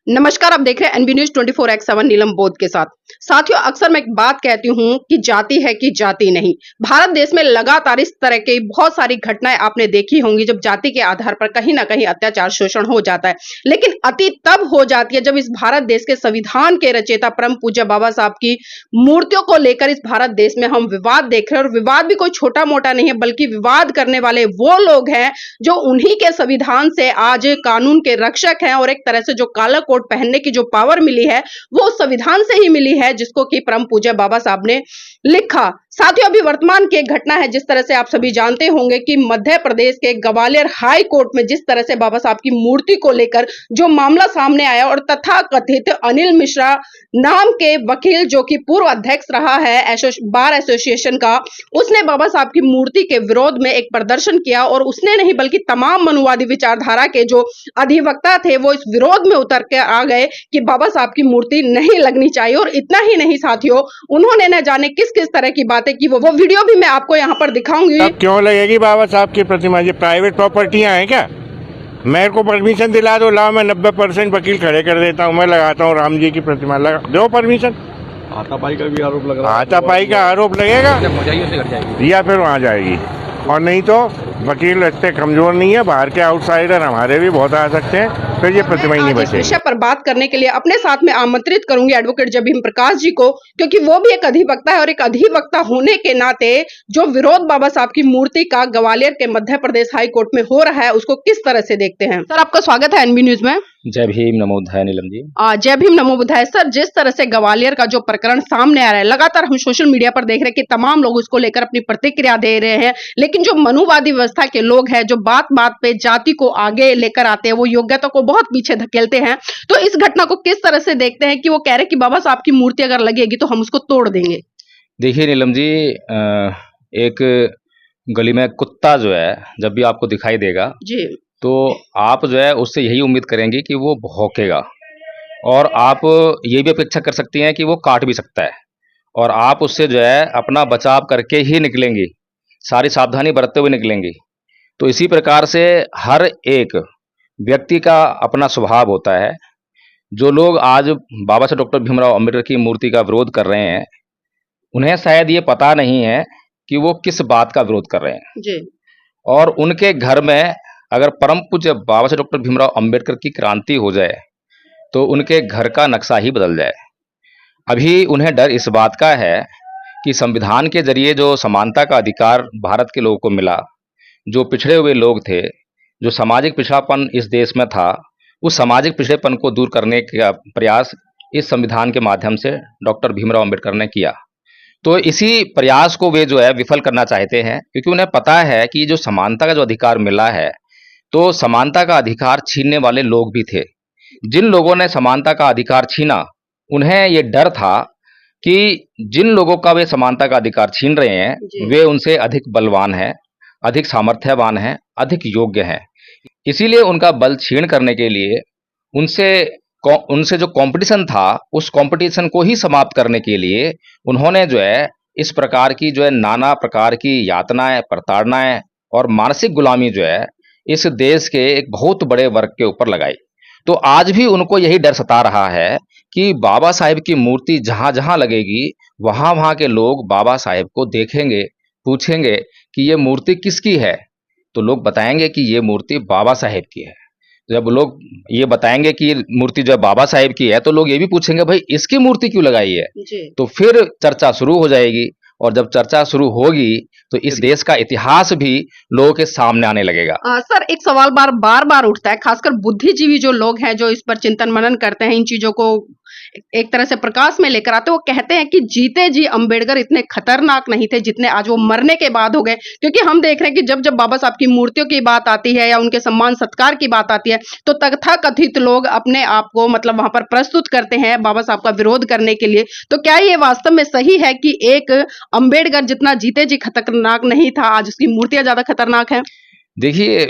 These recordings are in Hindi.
नमस्कार, आप देख रहे हैं एनबी न्यूज 24x7 नीलम बोध के साथ। साथियों, अक्सर मैं एक बात कहती हूं कि जाति है कि जाति नहीं। भारत देश में लगातार इस तरह की बहुत सारी घटनाएं आपने देखी होंगी जब जाति के आधार पर कहीं ना कहीं अत्याचार शोषण हो जाता है। लेकिन अति तब हो जाती है जब इस भारत देश के संविधान के रचयिता परम पूज्य बाबा साहब की मूर्तियों को लेकर इस भारत देश में हम विवाद देख रहे हैं। और विवाद भी कोई छोटा मोटा नहीं है, बल्कि विवाद करने वाले वो लोग हैं जो उन्हीं के संविधान से आज कानून के रक्षक हैं। और एक तरह से जो काला कोट पहनने की जो पावर मिली है वो उस संविधान से ही मिली है जिसको कि परम पूज्य बाबा साहब ने लिखा। साथियों, अभी वर्तमान की एक घटना है, जिस तरह से आप सभी जानते होंगे कि मध्य प्रदेश के ग्वालियर हाई कोर्ट में जिस तरह से बाबा साहब की मूर्ति को लेकर जो मामला सामने आया और तथाकथित अनिल मिश्रा नाम के वकील जो कि पूर्व अध्यक्ष रहा है बार एसोसिएशन का, उसने बाबा साहब की मूर्ति के विरोध में एक प्रदर्शन किया। और उसने नहीं बल्कि तमाम मनुवादी विचारधारा के जो अधिवक्ता थे वो इस विरोध में उतर के आ गए कि बाबा साहब की मूर्ति नहीं लगनी चाहिए। और इतना ही नहीं साथियों, उन्होंने न जाने किस किस तरह की बातें की, वो वीडियो भी मैं आपको यहाँ पर दिखाऊंगी। अब क्यों लगेगी बाबा साहब की प्रतिमा? ये प्राइवेट प्रॉपर्टियां हैं क्या? मेरे को परमिशन दिला दो, लाओ, मैं 90% वकील खड़े कर देता हूँ, मैं लगाता हूँ राम जी की प्रतिमा, लगा दो परमिशन। हाथापाई का भी आरोप लग रहा है। हाथापाई का आरोप लगेगा या फिर वहाँ जाएगी। और नहीं तो वकील इतने कमजोर नहीं है, बाहर के आउटसाइडर हमारे भी बहुत आ सकते हैं, फिर ये प्रतिमा ही नहीं बचेगी। इस विषय पर बात करने के लिए अपने साथ में आमंत्रित करूंगी एडवोकेट जबीम प्रकाश जी को, क्योंकि वो भी एक अधिवक्ता है। और एक अधिवक्ता होने के नाते जो विरोध बाबा साहब की मूर्ति का ग्वालियर के मध्य प्रदेश हाई कोर्ट में हो रहा है उसको किस तरह से देखते हैं। सर, आपका स्वागत है एनबी न्यूज में। जय भीम नमो बुद्धाय नीलम जी। जय भीम नमो बुद्धाय। सर, जिस तरह से ग्वालियर का जो प्रकरण सामने आ रहा है, लगातार हम सोशल मीडिया पर देख रहे हैं कि तमाम लोग उसको लेकर अपनी प्रतिक्रिया दे रहे हैं। लेकिन जो मनुवादी व्यवस्था के लोग हैं जो बात बात पे जाति को आगे लेकर आते हैं, वो योग्यता को बहुत पीछे धकेलते हैं। तो इस घटना को किस तरह से देखते हैं कि वो कह रहे हैं कि बाबा साहब की मूर्ति अगर लगेगी तो हम उसको तोड़ देंगे। देखिए नीलम जी, एक गली में कुत्ता जो है जब भी आपको दिखाई देगा जी, तो आप जो है उससे यही उम्मीद करेंगे कि वो भौंकेगा, और आप ये भी अपेक्षा कर सकती हैं कि वो काट भी सकता है, और आप उससे जो है अपना बचाव करके ही निकलेंगी, सारी सावधानी बरतते हुए निकलेंगी। तो इसी प्रकार से हर एक व्यक्ति का अपना स्वभाव होता है। जो लोग आज बाबा साहब डॉक्टर भीमराव अम्बेडकर की मूर्ति का विरोध कर रहे हैं, उन्हें शायद ये पता नहीं है कि वो किस बात का विरोध कर रहे हैं। जी, और उनके घर में अगर परम पूज्य बाबा साहब डॉक्टर भीमराव अम्बेडकर की क्रांति हो जाए तो उनके घर का नक्शा ही बदल जाए। अभी उन्हें डर इस बात का है कि संविधान के जरिए जो समानता का अधिकार भारत के लोगों को मिला, जो पिछड़े हुए लोग थे, जो सामाजिक पिछड़ापन इस देश में था, उस सामाजिक पिछड़ेपन को दूर करने का प्रयास इस संविधान के माध्यम से डॉक्टर भीमराव अम्बेडकर ने किया। तो इसी प्रयास को वे जो है विफल करना चाहते हैं, क्योंकि उन्हें पता है कि जो समानता का जो अधिकार मिला है, तो समानता का अधिकार छीनने वाले लोग भी थे। जिन लोगों ने समानता का अधिकार छीना, उन्हें ये डर था कि जिन लोगों का वे समानता का अधिकार छीन रहे हैं वे उनसे अधिक बलवान हैं, अधिक सामर्थ्यवान हैं, अधिक योग्य हैं। इसीलिए उनका बल छीन करने के लिए उनसे जो कंपटीशन था, उस कंपटीशन को ही समाप्त करने के लिए उन्होंने जो है इस प्रकार की जो है नाना प्रकार की यातनाएं, प्रताड़नाएं और मानसिक गुलामी जो है इस देश के एक बहुत बड़े वर्ग के ऊपर लगाई। तो आज भी उनको यही डर सता रहा है कि बाबा साहेब की मूर्ति जहां जहां लगेगी वहां वहां के लोग बाबा साहेब को देखेंगे, पूछेंगे कि ये मूर्ति किसकी है, तो लोग बताएंगे कि ये मूर्ति बाबा साहेब की है। जब लोग ये बताएंगे कि ये मूर्ति जो है बाबा साहेब की है, तो लोग ये भी पूछेंगे भाई इसकी मूर्ति क्यों लगाई है। तो फिर चर्चा शुरू हो जाएगी, और जब चर्चा शुरू होगी तो इस देश का इतिहास भी लोगों के सामने आने लगेगा। सर, एक सवाल बार बार उठता है, खासकर बुद्धिजीवी जो लोग हैं जो इस पर चिंतन मनन करते हैं, इन चीजों को एक तरह से प्रकाश में लेकर आते हैं। वो कहते हैं कि जीते जी अंबेडकर इतने खतरनाक नहीं थे जितने आज वो मरने के बाद हो गए। क्योंकि हम देख रहे हैं कि जब जब बाबा साहब की मूर्तियों की बात आती है या उनके सम्मान सत्कार की बात आती है तो तथाकथित लोग अपने आप को मतलब वहां पर प्रस्तुत करते हैं बाबा साहब का विरोध करने के लिए। तो क्या ये वास्तव में सही है कि एक अंबेडकर जितना जीते जी खतरनाक नहीं था, आज उसकी मूर्तियां ज्यादा खतरनाक है? देखिए,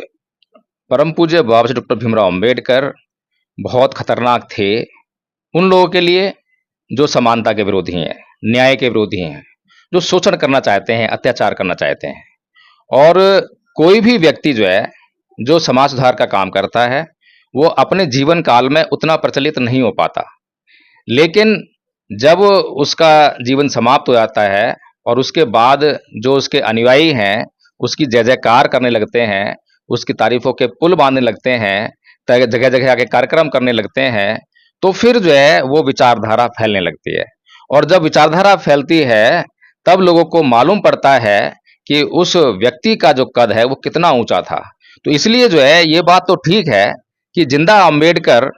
परम पूज्य बाबा साहब डॉक्टर भीमराव अम्बेडकर बहुत खतरनाक थे उन लोगों के लिए जो समानता के विरोधी हैं, न्याय के विरोधी हैं, जो शोषण करना चाहते हैं, अत्याचार करना चाहते हैं। और कोई भी व्यक्ति जो है जो समाज सुधार का काम करता है वो अपने जीवन काल में उतना प्रचलित नहीं हो पाता। लेकिन जब उसका जीवन समाप्त हो जाता है और उसके बाद जो उसके अनुयायी हैं, उसकी जय जयकार करने लगते हैं, उसकी तारीफों के पुल बांधने लगते हैं, जगह जगह आके कार्यक्रम करने लगते हैं, तो फिर जो है वो विचारधारा फैलने लगती है। और जब विचारधारा फैलती है, तब लोगों को मालूम पड़ता है कि उस व्यक्ति का जो कद है वो कितना ऊंचा था। तो इसलिए जो है ये बात तो ठीक है कि जिंदा अम्बेडकर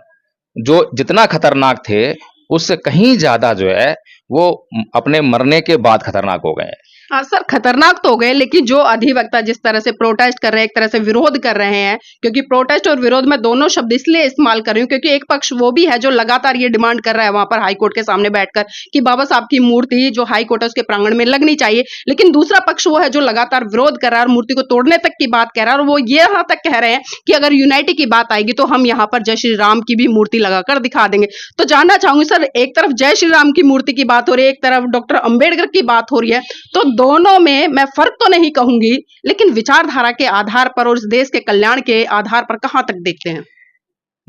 जो जितना खतरनाक थे, उससे कहीं ज्यादा जो है वो अपने मरने के बाद खतरनाक हो गए हैं। हाँ सर, खतरनाक तो हो गए, लेकिन जो अधिवक्ता जिस तरह से प्रोटेस्ट कर रहे हैं, एक तरह से विरोध कर रहे हैं, क्योंकि प्रोटेस्ट और विरोध में दोनों शब्द इसलिए इस्तेमाल कर रही हूँ क्योंकि एक पक्ष वो भी है जो लगातार ये डिमांड कर रहा है वहां पर हाई कोर्ट के सामने बैठकर कि बाबा साहब की मूर्ति जो हाई कोर्ट है उसके प्रांगण में लगनी चाहिए, लेकिन दूसरा पक्ष वो है जो लगातार विरोध कर रहा है और मूर्ति को तोड़ने तक की बात कह रहा है। और वो ये यहाँ तक कह रहे हैं कि अगर यूनाइटी की बात आएगी तो हम यहाँ पर जय श्री राम की भी मूर्ति लगाकर दिखा देंगे। तो जानना चाहूंगी सर, एक तरफ जय श्री राम की मूर्ति की बात हो रही है, एक तरफ डॉक्टर अंबेडकर की बात हो रही है, तो दोनों में मैं फर्क तो नहीं कहूंगी, लेकिन विचारधारा के आधार पर और इस देश के कल्याण के आधार पर कहां तक देखते हैं?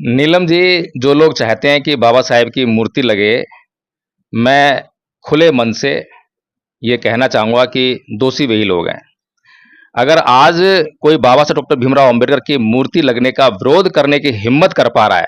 नीलम जी, जो लोग चाहते हैं कि बाबा साहेब की मूर्ति लगे, मैं खुले मन से ये कहना चाहूंगा कि दोषी वही लोग हैं। अगर आज कोई बाबा साहब डॉक्टर भीमराव अंबेडकर की मूर्ति लगने का विरोध करने की हिम्मत कर पा रहा है,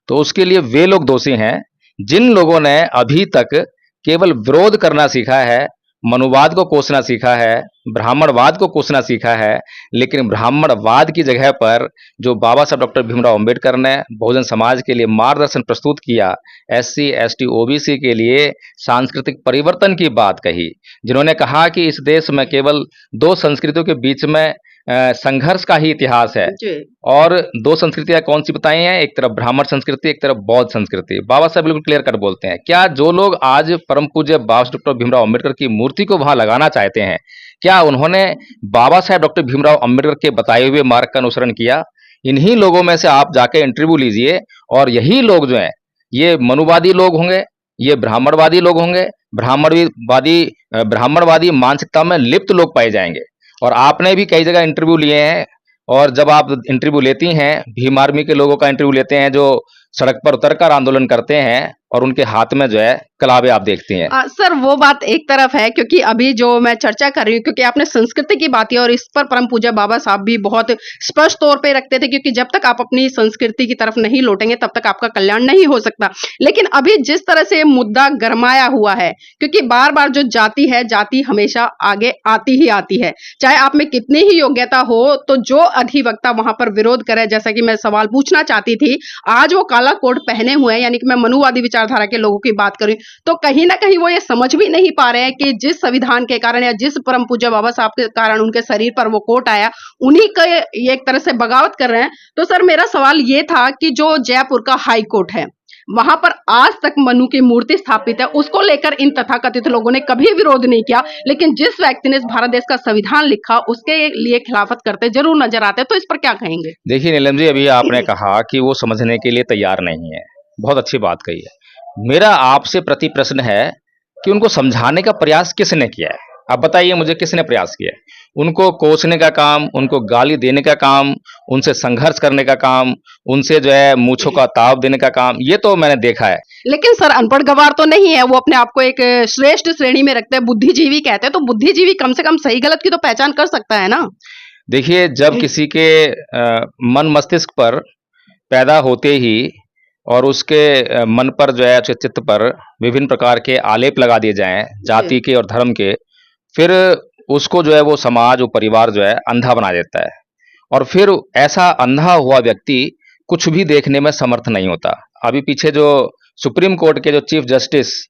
तो उसके लिए वे लोग दोषी हैं जिन लोगों ने अभी तक केवल विरोध करना सीखा है, मनुवाद को कोसना सीखा है, ब्राह्मणवाद को कोसना सीखा है, लेकिन ब्राह्मणवाद की जगह पर जो बाबा साहब डॉक्टर भीमराव अंबेडकर ने बहुजन समाज के लिए मार्गदर्शन प्रस्तुत किया, एससी, एसटी, ओबीसी के लिए सांस्कृतिक परिवर्तन की बात कही, जिन्होंने कहा कि इस देश में केवल दो संस्कृतियों के बीच में संघर्ष का ही इतिहास है। जी। और दो संस्कृतियां कौन सी बताई हैं? एक तरफ ब्राह्मण संस्कृति, एक तरफ बौद्ध संस्कृति। बाबा साहब बिल्कुल क्लियर कट बोलते हैं। क्या जो लोग आज परम पूज्य बाबा साहब डॉक्टर भीमराव अंबेडकर की मूर्ति को वहां लगाना चाहते हैं, क्या उन्होंने बाबा साहब डॉक्टर भीमराव अंबेडकर के बताए हुए मार्ग का अनुसरण किया? इन्हीं लोगों में से आप जाके इंटरव्यू लीजिए और यही लोग जो हैं ये मनुवादी लोग होंगे, ये ब्राह्मणवादी लोग होंगे, ब्राह्मणवादी मानसिकता में लिप्त लोग पाए जाएंगे। और आपने भी कई जगह इंटरव्यू लिए हैं, और जब आप इंटरव्यू लेती हैं, भीम आर्मी के लोगों का इंटरव्यू लेते हैं जो सड़क पर उतरकर आंदोलन करते हैं और उनके हाथ में जो है कलावे आप देखती हैं। सर वो बात एक तरफ है, क्योंकि अभी जो मैं चर्चा कर रही हूँ, क्योंकि आपने संस्कृति की बात की और इस पर परम पूज्य बाबा साहब भी बहुत स्पष्ट तौर पे रखते थे, क्योंकि जब तक आप अपनी संस्कृति की तरफ नहीं लौटेंगे तब तक आपका कल्याण नहीं हो सकता। लेकिन अभी जिस तरह से मुद्दा गरमाया हुआ है, क्योंकि बार बार जो जाति है, जाति हमेशा आगे आती ही आती है, चाहे आप में कितनी ही योग्यता हो। तो जो अधिवक्ता वहां पर विरोध करे, जैसा कि मैं सवाल पूछना चाहती थी, आज वो काला कोट पहने हुए हैं, यानी कि मैं मनुवादी विचारधारा के लोगों की बात करूं, तो कहीं ना कहीं वो ये समझ भी नहीं पा रहे हैं कि जिस संविधान के कारण या जिस परम पूज्य बाबा साहब के कारण उनके शरीर पर वो कोट आया, उन्हीं का ये एक तरह से बगावत कर रहे हैं। तो सर मेरा सवाल ये था कि जो जयपुर का हाई कोर्ट है, वहां पर आज तक मनु की मूर्ति स्थापित है, उसको लेकर इन तथाकथित लोगों ने कभी विरोध नहीं किया, लेकिन जिस व्यक्ति ने इस भारत देश का संविधान लिखा उसके लिए खिलाफत करते जरूर नजर आते हैं। तो इस पर क्या कहेंगे? देखिए नीलम जी, अभी आपने कहा कि वो समझने के लिए तैयार नहीं है, बहुत अच्छी बात कही है। मेरा आपसे प्रति प्रश्न है कि उनको समझाने का प्रयास किसने किया है? आप बताइए मुझे, किसने प्रयास किया है? उनको कोसने का काम, उनको गाली देने का काम, उनसे संघर्ष करने का काम, उनसे जो है मूंछों का ताव देने का काम, ये तो मैंने देखा है। लेकिन सर अनपढ़ गवार तो नहीं है, वो अपने आप को एक श्रेष्ठ श्रेणी में रखते हैं, बुद्धिजीवी कहते हैं, तो बुद्धिजीवी कम से कम सही गलत की तो पहचान कर सकता है ना? देखिए, जब किसी के मन मस्तिष्क पर पैदा होते ही और उसके मन पर जो है, उसके चित्त पर विभिन्न प्रकार के आलेप लगा दिए जाएं, जाति के और धर्म के, फिर उसको जो है वो समाज, वो परिवार जो है अंधा बना देता है। और फिर ऐसा अंधा हुआ व्यक्ति कुछ भी देखने में समर्थ नहीं होता। अभी पीछे जो सुप्रीम कोर्ट के जो चीफ जस्टिस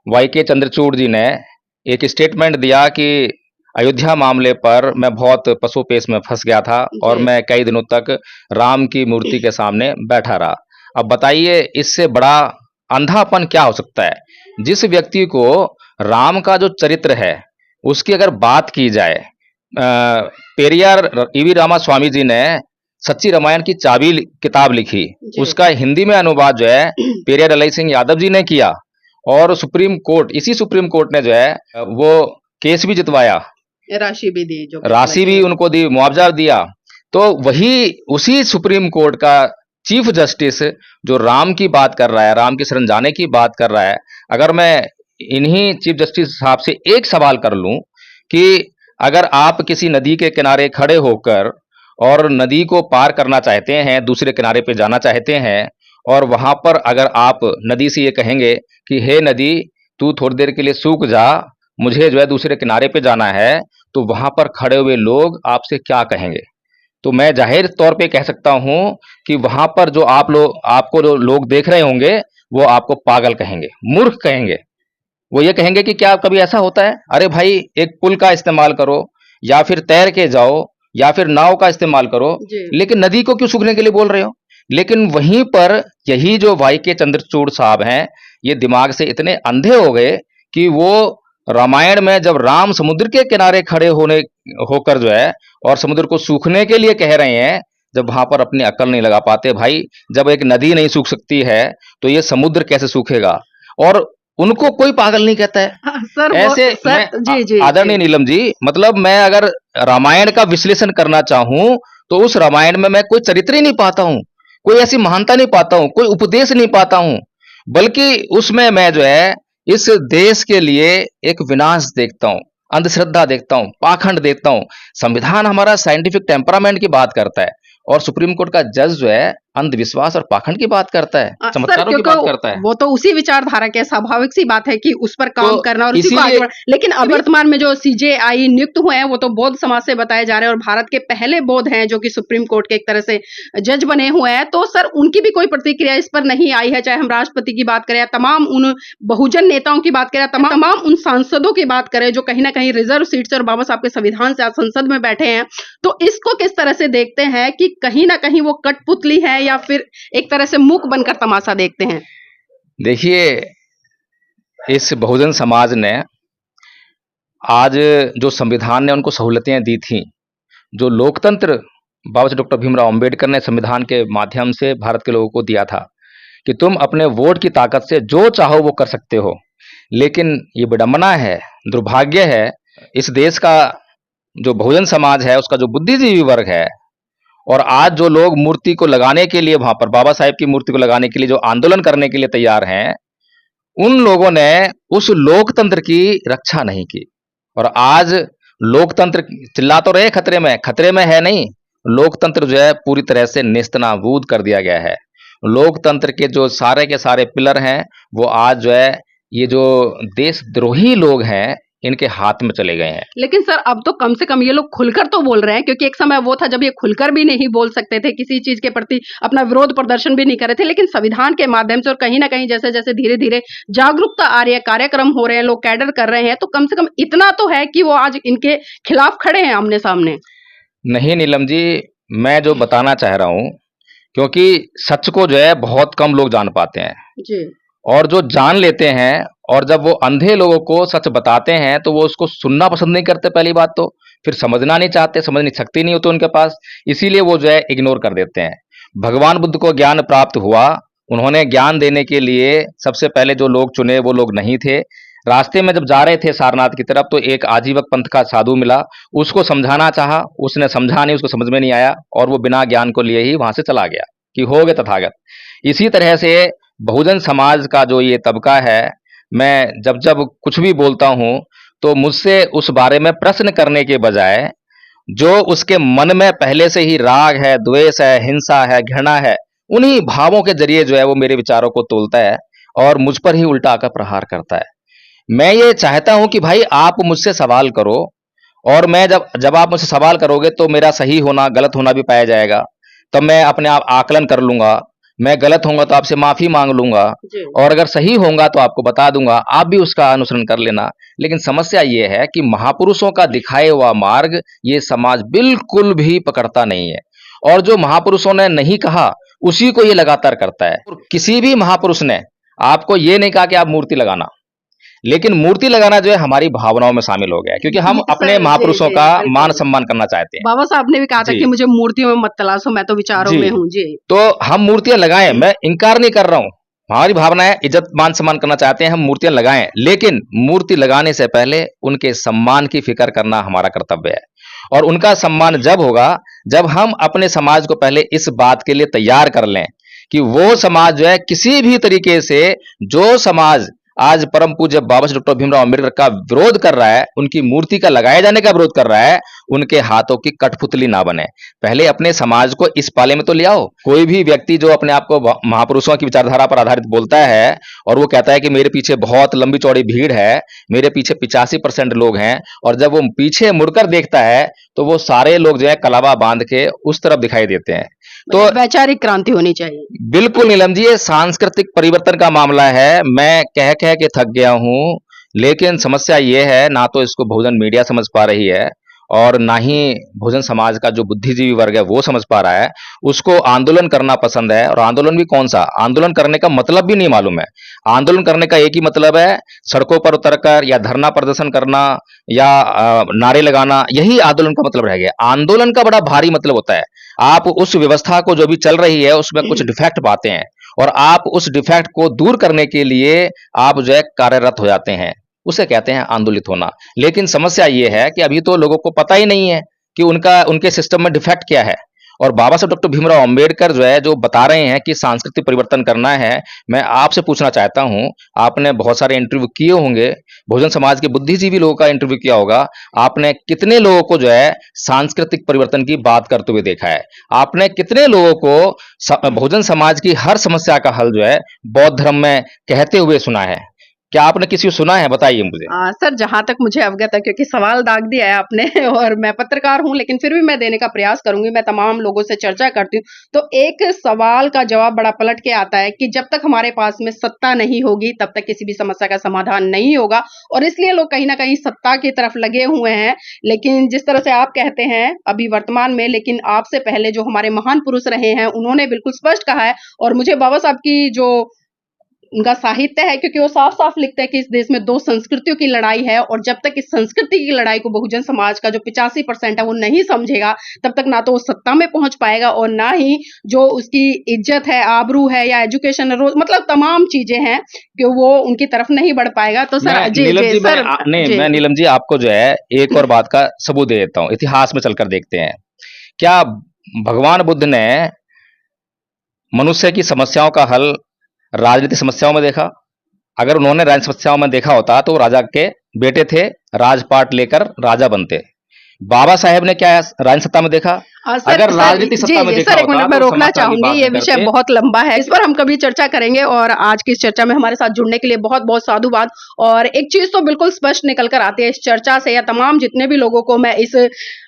वाई.के. चंद्रचूड़ जी ने एक स्टेटमेंट दिया कि अयोध्या मामले पर मैं बहुत पसोपेश में फंस गया था और मैं कई दिनों तक राम की मूर्ति के सामने बैठा रहा। अब बताइए, इससे बड़ा अंधापन क्या हो सकता है? जिस व्यक्ति को राम का जो चरित्र है उसकी अगर बात की जाए, पेरियार ईवी रामास्वामी जी ने सच्ची रामायण की चाबी किताब लिखी, उसका हिंदी में अनुवाद जो है पेरियार दलाई सिंह यादव जी ने किया, और सुप्रीम कोर्ट, इसी सुप्रीम कोर्ट ने जो है वो केस भी जितवाया, राशि भी दी, जो राशि भी उनको दी, मुआवजा दिया। तो वही उसी सुप्रीम कोर्ट का चीफ जस्टिस जो राम की बात कर रहा है, राम की शरण जाने की बात कर रहा है, अगर मैं इन्हीं चीफ जस्टिस साहब से एक सवाल कर लूं कि अगर आप किसी नदी के किनारे खड़े होकर और नदी को पार करना चाहते हैं, दूसरे किनारे पे जाना चाहते हैं, और वहां पर अगर आप नदी से ये कहेंगे कि हे नदी, तू थोड़ी देर के लिए सूख जा, मुझे जो है दूसरे किनारे पे जाना है, तो वहां पर खड़े हुए लोग आपसे क्या कहेंगे? तो मैं जाहिर तौर पे कह सकता हूं कि वहां पर जो आपको जो लोग देख रहे होंगे, वो आपको पागल कहेंगे, मूर्ख कहेंगे। वो ये कहेंगे कि क्या कभी ऐसा होता है? अरे भाई, एक पुल का इस्तेमाल करो, या फिर तैर के जाओ, या फिर नाव का इस्तेमाल करो, जी। लेकिन नदी को क्यों सूखने के लिए बोल रहे हो? लेकिन वहीं पर यही जो वाई के चंद्रचूड़ साहब हैं, ये दिमाग से इतने अंधे हो गए कि वो रामायण में जब राम समुद्र के किनारे खड़े होकर जो है और समुद्र को सूखने के लिए कह रहे हैं, जब वहां पर अपनी अकल नहीं लगा पाते। भाई, जब एक नदी नहीं सूख सकती है तो ये समुद्र कैसे सूखेगा? और उनको कोई पागल नहीं कहता है। सर ऐसे सर जी जी आदरणीय नीलम जी, मतलब मैं अगर रामायण का विश्लेषण करना चाहूं तो उस रामायण में मैं कोई चरित्र ही नहीं पाता हूं, कोई ऐसी महानता नहीं पाता हूं, कोई उपदेश नहीं पाता हूं, बल्कि उसमें मैं जो है इस देश के लिए एक विनाश देखता हूं, अंधश्रद्धा देखता हूं, पाखंड देखता हूं। संविधान हमारा साइंटिफिक टेम्परामेंट की बात करता है और सुप्रीम कोर्ट का जज जो है अंधविश्वास और पाखंड की बात करता है, सर, चमत्कारों की बात करता है। वो तो उसी विचारधारा के, स्वाभाविक सी बात है कि उस पर काम तो करना और उसी को आगे इसीलिए बढ़, लेकिन अभी वर्तमान में जो सीजेआई नियुक्त हुए हैं वो तो बौद्ध समाज से बताए जा रहे हैं और भारत के पहले बौद्ध हैं जो कि सुप्रीम कोर्ट के एक तरह से जज बने हुए हैं। तो सर, उनकी भी कोई प्रतिक्रिया इस पर नहीं आई है, चाहे हम राष्ट्रपति की बात करें, तमाम उन बहुजन नेताओं की बात करें, तमाम उन सांसदों की बात करें जो कहीं ना कहीं रिजर्व सीट से और बाबा साहब के संविधान से आज संसद में बैठे हैं। तो इसको किस तरह से देखते हैं कि कहीं ना कहीं वो कठपुतली है या फिर एक तरह से मूक बनकर तमाशा देखते हैं? देखिए, इस बहुजन समाज ने आज जो संविधान ने उनको सहूलतें दी थी, जो लोकतंत्र बाबा साहब डॉक्टर भीमराव अंबेडकर ने संविधान के माध्यम से भारत के लोगों को दिया था कि तुम अपने वोट की ताकत से जो चाहो वो कर सकते हो। लेकिन ये विडंबना है, दुर्भाग्य है, इस देश का जो बहुजन समाज है, उसका जो बुद्धिजीवी वर्ग है, और आज जो लोग मूर्ति को लगाने के लिए, वहां पर बाबा साहेब की मूर्ति को लगाने के लिए जो आंदोलन करने के लिए तैयार हैं, उन लोगों ने उस लोकतंत्र की रक्षा नहीं की। और आज लोकतंत्र चिल्ला तो रहे खतरे में है नहीं, लोकतंत्र जो है पूरी तरह से नेस्तनाबूद कर दिया गया है। लोकतंत्र के जो सारे के सारे पिलर हैं, वो आज जो है ये जो देशद्रोही लोग हैं, इनके हाथ में चले गए हैं। लेकिन सर, अब तो कम से कम ये लोग खुलकर तो बोल रहे हैं, क्योंकि एक समय वो था जब ये खुलकर भी नहीं बोल सकते थे, किसी चीज के प्रति अपना विरोध प्रदर्शन भी नहीं कर रहे थे। लेकिन संविधान के माध्यम से और कहीं ना कहीं जैसे जैसे धीरे धीरे जागरूकता आ रही है, कार्यक्रम हो रहे हैं, लोग कैडर कर रहे हैं, तो कम से कम इतना तो है कि वो आज इनके खिलाफ खड़े हैं आमने सामने। नहीं नीलम जी, मैं जो बताना चाह रहा हूं, क्योंकि सच को जो है बहुत कम लोग जान पाते हैं, जी। और जो जान लेते हैं और जब वो अंधे लोगों को सच बताते हैं तो वो उसको सुनना पसंद नहीं करते। पहली बात तो फिर समझना नहीं चाहते, समझने की शक्ति नहीं होती उनके पास, इसीलिए वो जो है इग्नोर कर देते हैं। भगवान बुद्ध को ज्ञान प्राप्त हुआ, उन्होंने ज्ञान देने के लिए सबसे पहले जो लोग चुने वो लोग नहीं थे। रास्ते में जब जा रहे थे सारनाथ की तरफ, तो एक आजीवक पंथ का साधु मिला, उसको समझाना चाहा, उसने समझा नहीं, उसको समझ में नहीं आया और वो बिना ज्ञान को लिए ही वहां से चला गया कि हो गए तथागत। इसी तरह से बहुजन समाज का जो ये तबका है, मैं जब जब कुछ भी बोलता हूं तो मुझसे उस बारे में प्रश्न करने के बजाय जो उसके मन में पहले से ही राग है, द्वेष है, हिंसा है, घृणा है, उन्हीं भावों के जरिए जो है वो मेरे विचारों को तोलता है और मुझ पर ही उल्टा आकर प्रहार करता है। मैं ये चाहता हूं कि भाई आप मुझसे सवाल करो, और मैं जब आप मुझसे सवाल करोगे तो मेरा सही होना गलत होना भी पाया जाएगा, तब मैं अपने आप आकलन कर लूंगा। मैं गलत होऊंगा तो आपसे माफी मांग लूंगा, और अगर सही होगा तो आपको बता दूंगा, आप भी उसका अनुसरण कर लेना। लेकिन समस्या ये है कि महापुरुषों का दिखाए हुआ मार्ग ये समाज बिल्कुल भी पकड़ता नहीं है, और जो महापुरुषों ने नहीं कहा उसी को ये लगातार करता है। किसी भी महापुरुष ने आपको ये नहीं कहा कि आप मूर्ति लगाना, लेकिन मूर्ति लगाना जो है हमारी भावनाओं में शामिल हो गया है, क्योंकि हम अपने महापुरुषों का मान सम्मान करना चाहते हैं। बाबा साहब ने भी कहा था कि मुझे मूर्तियों में मत तलाशो, मैं तो विचारों में हूँ। जी। तो हम मूर्तियां लगाएं, मैं इनकार नहीं कर रहा हूं, हमारी भावना है इज्जत मान सम्मान करना चाहते हैं, हम मूर्तियां लगाएं, लेकिन मूर्ति लगाने से पहले उनके सम्मान की फिक्र करना हमारा कर्तव्य है। और उनका सम्मान जब होगा जब हम अपने समाज को पहले इस बात के लिए तैयार कर लें कि वो समाज जो है किसी भी तरीके से, जो समाज आज परम पूज्य बाबा साहेब डॉक्टर भीमराव अम्बेडकर का विरोध कर रहा है, उनकी मूर्ति का लगाए जाने का विरोध कर रहा है, उनके हाथों की कठपुतली ना बने। पहले अपने समाज को इस पाले में तो ले आओ। कोई भी व्यक्ति जो अपने आप को महापुरुषों की विचारधारा पर आधारित बोलता है और वो कहता है कि मेरे पीछे बहुत लंबी चौड़ी भीड़ है, मेरे पीछे 85% लोग हैं, और जब वो पीछे मुड़कर देखता है तो वो सारे लोग जो है कलावा बांध के उस तरफ दिखाई देते हैं। तो वैचारिक क्रांति होनी चाहिए। बिल्कुल नीलम जी, ये सांस्कृतिक परिवर्तन का मामला है। मैं कह कह के थक गया हूं, लेकिन समस्या ये है ना तो इसको बहुजन मीडिया समझ पा रही है और ना ही बहुजन समाज का जो बुद्धिजीवी वर्ग है वो समझ पा रहा है। उसको आंदोलन करना पसंद है, और आंदोलन भी कौन सा, आंदोलन करने का मतलब भी नहीं मालूम है। आंदोलन करने का एक ही मतलब है, सड़कों पर उतरकर या धरना प्रदर्शन करना या नारे लगाना, यही आंदोलन का मतलब रह गया। आंदोलन का बड़ा भारी मतलब होता है, आप उस व्यवस्था को जो भी चल रही है उसमें कुछ डिफेक्ट पाते हैं और आप उस डिफेक्ट को दूर करने के लिए आप जो है कार्यरत हो जाते हैं, उसे कहते हैं आंदोलित होना। लेकिन समस्या ये है कि अभी तो लोगों को पता ही नहीं है कि उनके सिस्टम में डिफेक्ट क्या है। और बाबा साहब डॉक्टर भीमराव अंबेडकर जो है जो बता रहे हैं कि सांस्कृतिक परिवर्तन करना है, मैं आपसे पूछना चाहता हूं, आपने बहुत सारे इंटरव्यू किए होंगे, बहुजन समाज के बुद्धिजीवी लोगों का इंटरव्यू किया होगा, आपने कितने लोगों को जो है सांस्कृतिक परिवर्तन की बात करते हुए देखा है? आपने कितने लोगों को बहुजन समाज की हर समस्या का हल जो है बौद्ध धर्म में कहते हुए सुना है? क्या आपने किसी को सुना है, बताइए मुझे। सर, जहां तक मुझे अवगत है, क्योंकि सवाल दाग दिया है आपने और मैं पत्रकार हूं, लेकिन फिर भी मैं देने का प्रयास करूंगी। मैं तमाम लोगों से चर्चा करती हूँ, तो एक सवाल का जवाब बड़ा पलट के आता है कि जब तक हमारे पास में सत्ता नहीं होगी तब तक किसी भी समस्या का समाधान नहीं होगा, और इसलिए लोग कहीं ना कहीं सत्ता की तरफ लगे हुए हैं। लेकिन जिस तरह से आप कहते हैं अभी वर्तमान में, लेकिन आपसे पहले जो हमारे महान पुरुष रहे हैं उन्होंने बिल्कुल स्पष्ट कहा है, और मुझे बाबा साहब की जो उनका साहित्य है, क्योंकि वो साफ साफ लिखते हैं कि इस देश में दो संस्कृतियों की लड़ाई है, और जब तक इस संस्कृति की लड़ाई को बहुजन समाज का जो 85% है वो नहीं समझेगा, तब तक ना तो वो सत्ता में पहुंच पाएगा और ना ही जो उसकी इज्जत है, आबरू है या एजुकेशन है, मतलब तमाम चीजें हैं कि वो उनकी तरफ नहीं बढ़ पाएगा। तो सर मैं नीलम जी आपको जो है एक और बात का सबूत दे देता हूं, इतिहास में चलकर देखते हैं। क्या भगवान बुद्ध ने मनुष्य की समस्याओं का हल राजनीतिक समस्याओं में देखा? अगर उन्होंने राजनीतिक समस्याओं में देखा होता तो राजा के बेटे थे, राजपाट लेकर राजा बनते। बाबा साहेब ने क्या राजनीतिक सत्ता में देखा? अगर राजनीतिक सत्ता में देखा सर, एक मिनट होता मैं तो रोकना समाज की चाहूंगी, ये बात विषय करते। बहुत लंबा है, इस पर हम कभी चर्चा करेंगे। और आज की इस चर्चा में हमारे साथ जुड़ने के लिए बहुत बहुत साधुवाद। और एक चीज तो बिल्कुल स्पष्ट निकल कर आती है इस चर्चा से, या तमाम जितने भी लोगों को मैं इस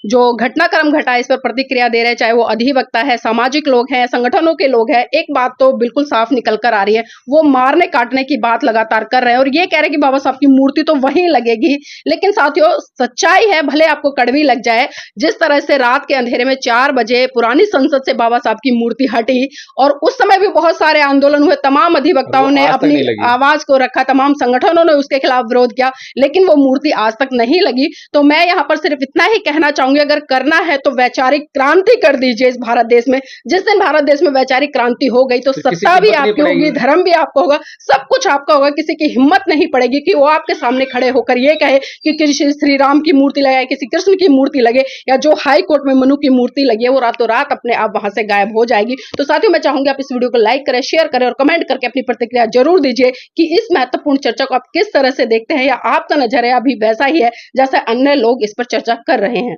जो घटनाक्रम घटा इस पर प्रतिक्रिया दे रहे हैं, चाहे वो अधिवक्ता है, सामाजिक लोग हैं, संगठनों के लोग हैं, एक बात तो बिल्कुल साफ निकल कर आ रही है, वो मारने काटने की बात लगातार कर रहे हैं और ये कह रहे हैं कि बाबा साहब की मूर्ति तो वहीं लगेगी। लेकिन साथियों, सच्चाई है, भले आपको कड़वी लग जाए, जिस तरह से रात के अंधेरे में 4 बजे पुरानी संसद से बाबा साहब की मूर्ति हटी, और उस समय भी बहुत सारे आंदोलन हुए, तमाम अधिवक्ताओं ने अपनी आवाज को रखा, तमाम संगठनों ने उसके खिलाफ विरोध किया, लेकिन वो मूर्ति आज तक नहीं लगी। तो मैं यहाँ पर सिर्फ इतना ही कहना चाहूंगी, अगर करना है तो वैचारिक क्रांति कर दीजिए इस भारत देश में। जिस दिन भारत देश में वैचारिक क्रांति हो गई तो सत्ता भी आपकी होगी, धर्म भी आपका होगा, सब कुछ आपका होगा। किसी की हिम्मत नहीं पड़ेगी कि वो आपके सामने खड़े होकर ये कहे कि किसी श्री राम की मूर्ति लगे, किसी कृष्ण की मूर्ति लगे, या जो हाई कोर्ट में मनु की मूर्ति लगी है वो रातों रात अपने आप वहां से गायब हो जाएगी। तो साथियों, मैं चाहूंगी आप इस वीडियो को लाइक करें, शेयर करें और कमेंट करके अपनी प्रतिक्रिया जरूर दीजिए कि इस महत्वपूर्ण चर्चा को आप किस तरह से देखते हैं, या आपका नजरिया अभी वैसा ही है जैसे अन्य लोग इस पर चर्चा कर रहे हैं।